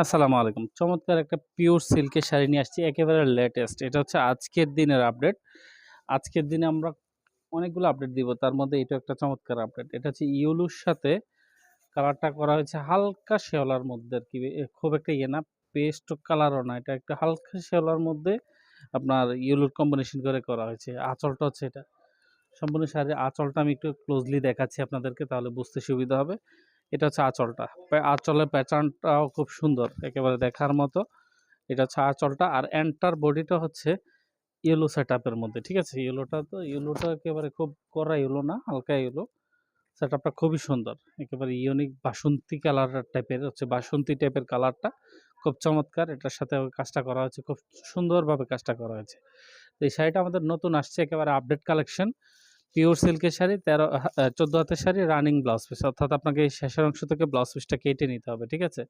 আসসালামু আলাইকুম। চমৎকার একটা পিওর সিল্কের শাড়ি নিয়ে আসছি, একেবারে লেটেস্ট। এটা হচ্ছে আজকের দিনের আপডেট। আজকের দিনে আমরা অনেকগুলো আপডেট দিব। তার মধ্যে এটা একটা চমৎকার আপডেট। এটা হচ্ছে ইয়েলোর সাথে কালারটা করা হয়েছে হালকা শেওলার মধ্যে আরকি। খুব একটা ইয়ে না, পেস্ট কালারও না। এটা একটা হালকা শেওলার মধ্যে আপনার ইয়েলোর কম্বিনেশন করে করা হয়েছে। আঁচলটা হচ্ছে এটা। সম্পূর্ণ শাড়ির আঁচলটা আমি একটু ক্লোজলি দেখাচ্ছি আপনাদেরকে, তাহলে বুঝতে সুবিধা হবে। এটা হচ্ছে আঁচলটা। আঁচলের প্যাটার্নটাও খুব সুন্দর, একেবারে দেখার মতো। এটা হচ্ছে আঁচলটা। আর এন্টার বডিটা হচ্ছে ইয়েলো সেটআপের মধ্যে, ঠিক আছে? ইয়েলোটা একেবারে খুব কড়া ইয়েলো না, হালকা ইয়েলো। সেটআপটা খুবই সুন্দর। একেবারে ইউনিক বাসন্তী কালার টাইপের হচ্ছে, বাসন্তী টাইপের কালারটা খুব চমৎকার। এটার সাথে কাজটা করা হয়েছে, খুব সুন্দরভাবে কাজটা করা হয়েছে। তো এই শাড়িটা আমাদের নতুন আসছে, একেবারে আপডেট কালেকশন। পিওর সিল্কের শাড়ি 14 হাতের শাড়ি, রানিং ব্লাউজ পিস, অর্থাৎ আপনাকে এই শেষের অংশ থেকে ব্লাউজ পিসটা কেটে নিতে হবে, ঠিক আছে?